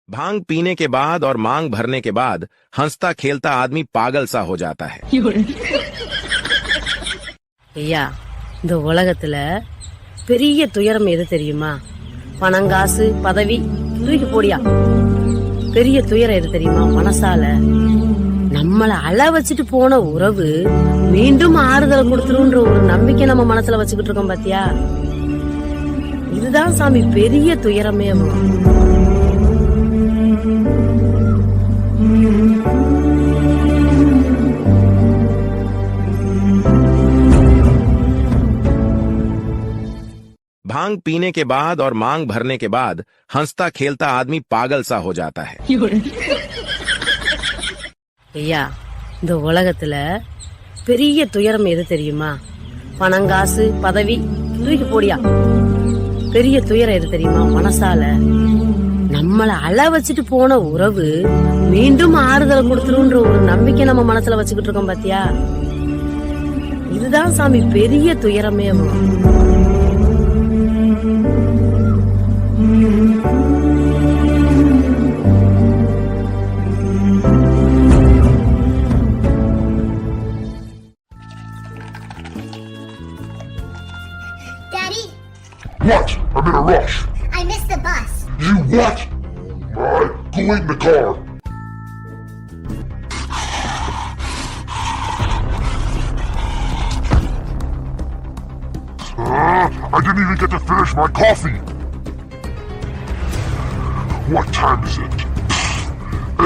भांग पीने के बाद और मांग भरने के बाद हंसता खेलता आदमी पागल सा हो जाता है। ஐயா, இந்த உலகத்துல பெரிய துயரம் எது தெரியுமா? பணங்காசு பதவி தூக்கி போடியா. பெரிய துயரம் எது தெரியுமா? மனசால நம்மள அழ வச்சுட்டு போன உறவு மீண்டும் ஆறுதல் கொடுத்துருன்ற ஒரு நம்பிக்கை நம்ம மனசுல வச்சுக்கிட்டு இருக்கோம் பாத்தியா? இதுதான் சாமி பெரிய துயரமே. भांग पीने के बाद और मांग भरने के बाद हंसता खेलता आदमी पागल सा हो जाता है। ஐயா, இந்த உலகத்துல பெரிய துயரம் எது தெரியுமா? பணங்காசு பதவி தூக்கி போடியா. பெரிய துயரம் எது தெரியுமா? மனசால நம்மள அழ வச்சுட்டு போன உறவு மீண்டும் ஆறுதல் கொடுத்துருன்ற ஒரு நம்பிக்கை நம்ம மனசுல வச்சுக்கிட்டு இருக்கோம் பாத்தியா? இதுதான் சாமி பெரிய துயரமே. Daddy? What? I'm in a rush. I missed the bus. You what? Alright, go wait in the car. I didn't even get to finish my coffee. What time is it?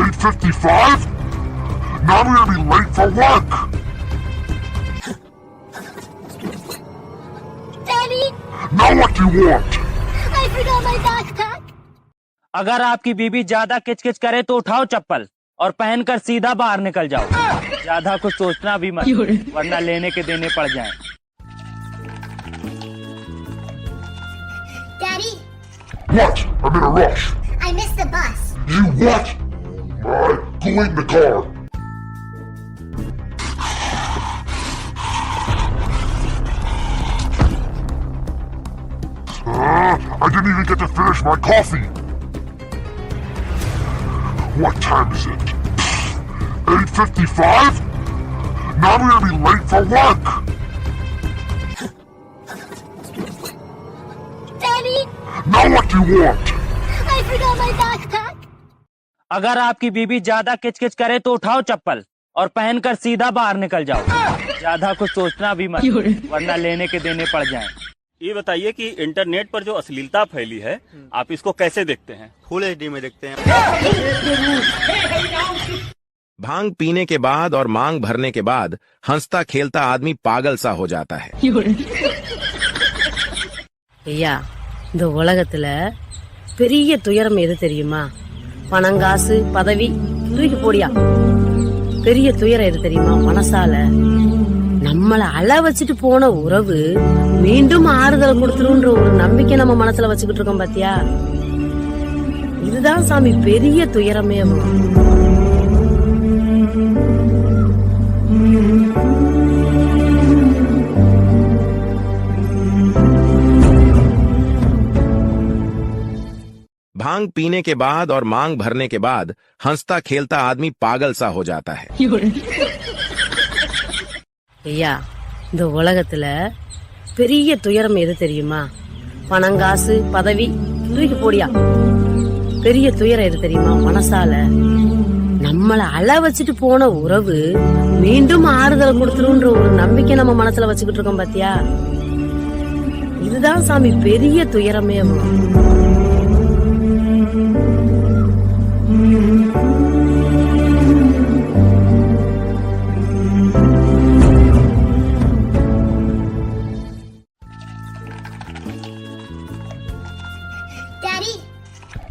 8:55? Now I'm gonna be late for work. Daddy? Now what do you want? I forgot my backpack. अगर आपकी बीबी ज्यादा किचकिच करे तो उठाओ चप्पल और पहनकर सीधा बाहर निकल जाओ। ज्यादा कुछ सोचना भी मत, वरना लेने के देने पड़ जाएं। Daddy? What? I'm in a rush. I missed the bus. You what? Alright, go wait in the car. I didn't even get to finish my coffee. What time is it? 8:55? Now I'm gonna be late for work. Daddy? Now what do you want? I forgot my backpack. अगर आपकी बीबी ज्यादा किचकिच करे तो उठाओ चप्पल और पहनकर सीधा बाहर निकल जाओ। ज्यादा कुछ सोचना भी मत, वरना लेने के देने पड़ जाएं। ये बताइए कि इंटरनेट पर जो अश्लीलता फैली है, आप इसको कैसे देखते हैं? फुल एचडी में देखते हैं। भांग पीने के बाद और मांग भरने के बाद हंसता खेलता आदमी पागल सा हो जाता है। ஐயா, இந்த உலகத்துல பெரிய துயரம் எது தெரியுமா? பணங்காசு பதவி தூக்கி போடியா. பெரிய துயரம் எது தெரியுமா? மனசால நம்மள அழ வச்சுட்டு போன உறவு மீண்டும் ஆறுதல் கொடுத்துருன்ற ஒரு நம்பிக்கை நம்ம மனசுல வச்சுக்கிட்டு இருக்கோம் பாத்தியா? இதுதான் சாமி பெரிய துயரமே. भांग पीने के बाद और मांग भरने के बाद हंसता खेलता आदमी पागल सा हो जाता है। ஐயா, இந்த உலகத்துல பெரிய துயரம் எது தெரியுமா? பணங்காசு பதவி தூக்கி போடியா. பெரிய துயரம் எது தெரியுமா? மனசால நம்மள அழ வச்சுட்டு போன உறவு மீண்டும் ஆறுதல் கொடுத்துருன்ற ஒரு நம்பிக்கை நம்ம மனசுல வச்சுக்கிட்டு இருக்கோம் பாத்தியா? இதுதான் சாமி பெரிய துயரமே. Daddy?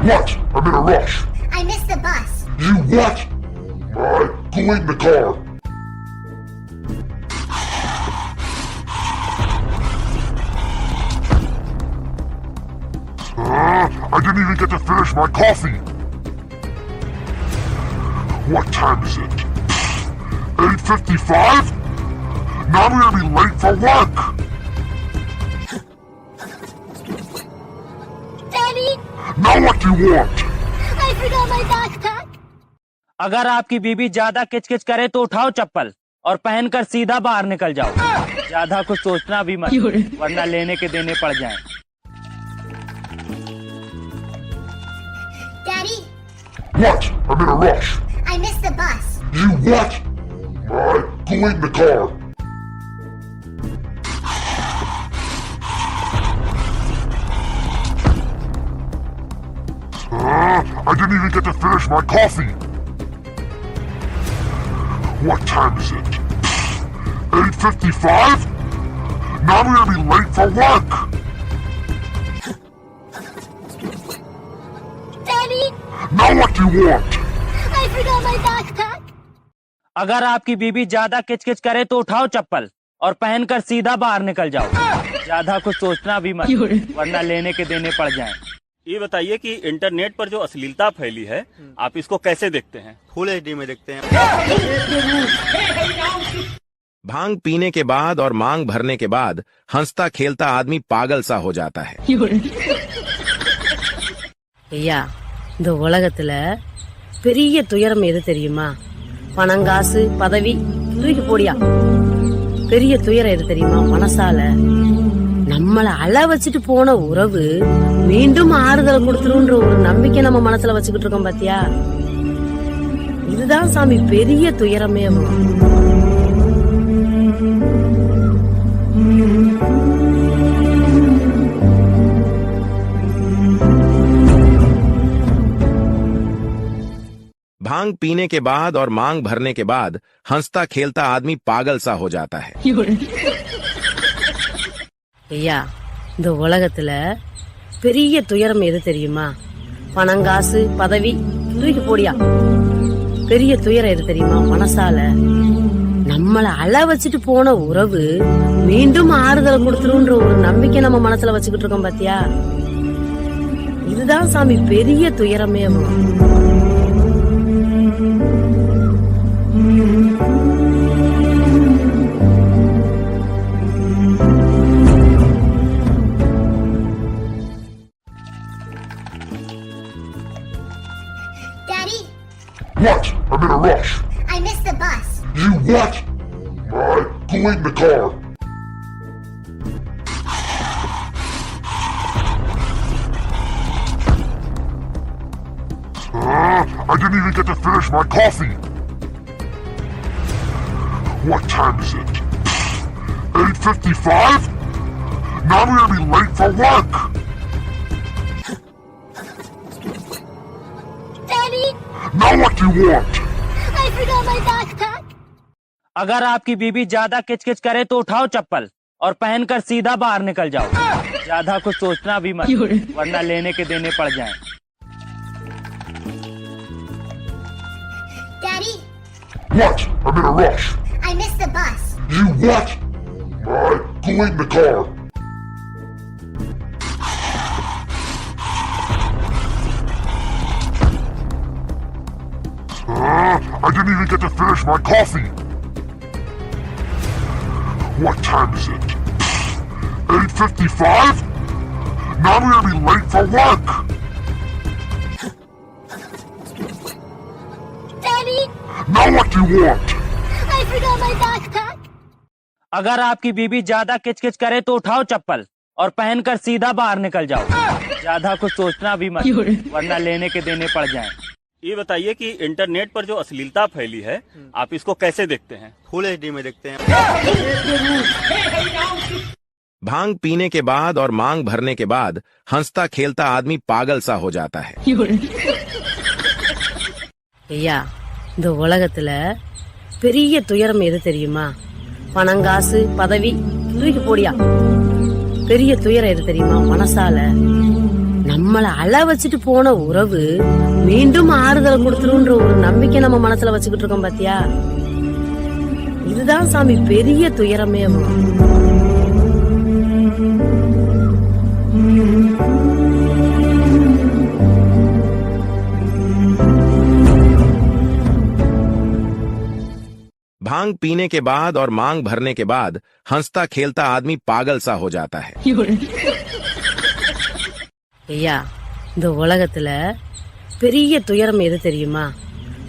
What? I'm in a rush. I missed the bus. You what? Alright, go wait in the car. I didn't even get to finish my coffee. What time is it? 8:55? Now I'm gonna be late for work. Daddy? Now what do you want? I forgot backpack? अगर आपकी बीबी ज्यादा किचकिच करे तो उठाओ चप्पल और पहनकर सीधा बाहर निकल जाओ। ज्यादा कुछ सोचना भी मत, वरना लेने के देने पड़ जाएं। Daddy, What? I'm in a rush. I missed the bus. You what? Alright, go wait in the car. I didn't even get to finish my coffee. What time is it? 8:55? Now I'm gonna be late for work. Daddy, Now what do you want? I forgot my backpack. अगर आपकी बीबी ज्यादा किचकिच करे तो उठाओ चप्पल और पहनकर सीधा बाहर निकल जाओ। ज्यादा कुछ सोचना भी मत, वरना लेने के देने पड़ जाएं। ये बताइए कि इंटरनेट पर जो अश्लीलता फैली है, आप इसको कैसे देखते हैं? फुल एचडी में देखते हैं। भांग पीने के बाद और मांग भरने के बाद हंसता खेलता आदमी पागल सा हो जाता है। ஐயா, இந்த உலகத்துல பெரிய துயரம் எது தெரியுமா? பணங்காசு பதவி தூக்கி போடியா. பெரிய துயரம் எது தெரியுமா? மனசால நம்மள அழ வச்சுட்டு போன உறவு மீண்டும் ஆறுதலை கொடுத்துருன்ற ஒரு நம்பிக்கை நம்ம மனசுல வச்சுக்கிட்டு இருக்கோம் பாத்தியா? இதுதான் சாமி பெரிய துயரமே. भांग पीने के बाद और मांग भरने के बाद हंसता खेलता आदमी पागल सा हो जाता है। ஐயா, இந்த உலகத்துல பெரிய துயரம் எது தெரியுமா? பணங்காசு பதவி தூக்கி போடியா. பெரிய துயரம் எது தெரியுமா? மனசால நம்மள அழ வச்சுட்டு போன உறவு மீண்டும் ஆறுதலை கொடுத்துருன்ற ஒரு நம்பிக்கை நம்ம மனசுல வச்சுக்கிட்டு இருக்கோம் பாத்தியா? இதுதான் சாமி பெரிய துயரமே. Daddy, What? I'm in a rush. I missed the bus. You what? Alright, go wait in the car. I didn't even get to finish my coffee. What time is it? 8:55? Now I'm gonna be late for work. Daddy, Now what do you want? I forgot my backpack. अगर आपकी बीबी ज्यादा किचकिच करे तो उठाओ चप्पल और पहनकर सीधा बाहर निकल जाओ। ज्यादा कुछ सोचना भी मत, वरना लेने के देने पड़ जाएं। Daddy, What? I'm in a rush. I missed the bus. You what? Alright, go wait in the car. I didn't even get to finish my coffee. What time is it? 8:55? Now I'm gonna be late for work. Daddy, Now what do you want? I forgot my backpack. अगर आपकी बीबी ज्यादा किचकिच करे तो उठाओ चप्पल और पहनकर सीधा बाहर निकल जाओ। ज्यादा कुछ सोचना भी मत, वरना लेने के देने पड़ जाएं। ये बताइए कि इंटरनेट पर जो अश्लीलता फैली है, आप इसको कैसे देखते हैं? फुल एचडी में देखते हैं। भांग पीने के बाद और मांग भरने के बाद हंसता खेलता आदमी पागल सा हो जाता है। ஐயா, இந்த உலகத்துல பெரிய துயரம் எது தெரியுமா? பணங்காசு பதவி தூக்கி போடியா. பெரிய துயரம் எது தெரியுமா? மனசால நம்மள அழ வச்சுட்டு போன உறவு மீண்டும் ஆறுதலை கொடுத்துருன்ற ஒரு நம்பிக்கை நம்ம மனசுல வச்சுக்கிட்டு இருக்கோம் பாத்தியா? இதுதான் சாமி பெரிய துயரமே. भांग पीने के बाद और मांग भरने के बाद हंसता खेलता आदमी पागल सा हो जाता है। ஐயா, இந்த உலகத்துல பெரிய துயரம் எது தெரியுமா?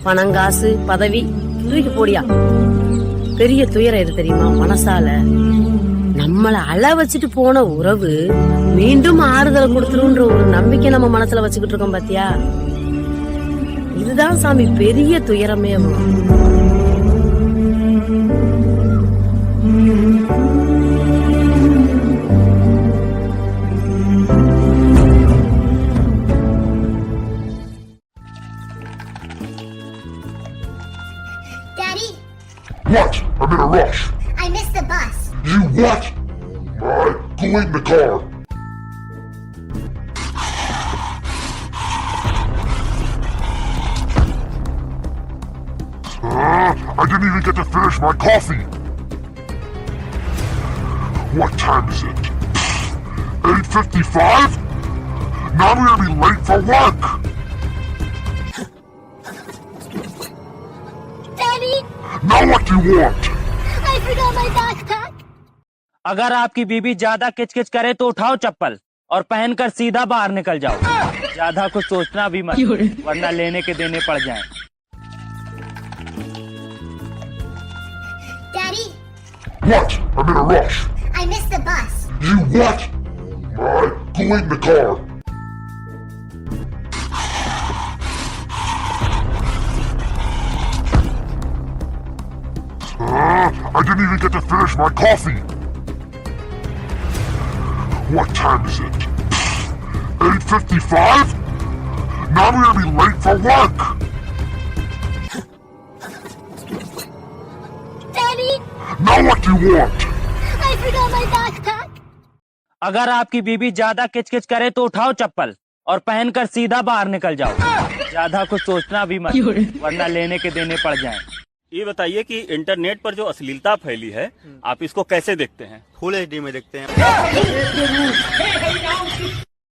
பணம், காசு, பதவி, தூக்கி போடியா. பெரிய துயரம் எது தெரியுமா? மனசால நம்மள அழ வச்சுட்டு போன உறவு மீண்டும் ஆறுதல் கொடுத்துருன்ற ஒரு நம்பிக்கை நம்ம மனசுல வச்சுக்கிட்டு இருக்கோம் பாத்தியா? இதுதான் சாமி பெரிய துயரமே. Daddy, What? I'm in a rush. I missed the bus. You what? Alright, go wait in the car. I didn't even get to finish my coffee. What time is it? 8:55? Now I'm gonna be late for work. Daddy, Now what do you want? I forgot my backpack. अगर आपकी बीबी ज्यादा किचकिच करे तो उठाओ चप्पल और पहनकर सीधा बाहर निकल जाओ। ज्यादा कुछ सोचना भी मत, वरना लेने के देने पड़ जाएं। Daddy, What? I'm in a rush. I missed the bus. You what? Alright, go wait in the car. I didn't even get to finish my coffee. What time is it? 8:55? Now I'm gonna be late for work. Daddy, Now what do you want? I forgot my backpack. अगर आपकी बीबी ज्यादा किचकिच करे तो उठाओ चप्पल और पहनकर सीधा बाहर निकल जाओ। ज्यादा कुछ सोचना भी मत, वरना लेने के देने पड़ जाएं। ये बताइए कि इंटरनेट पर जो अश्लीलता फैली है, आप इसको कैसे देखते हैं? फुल HD में देखते हैं।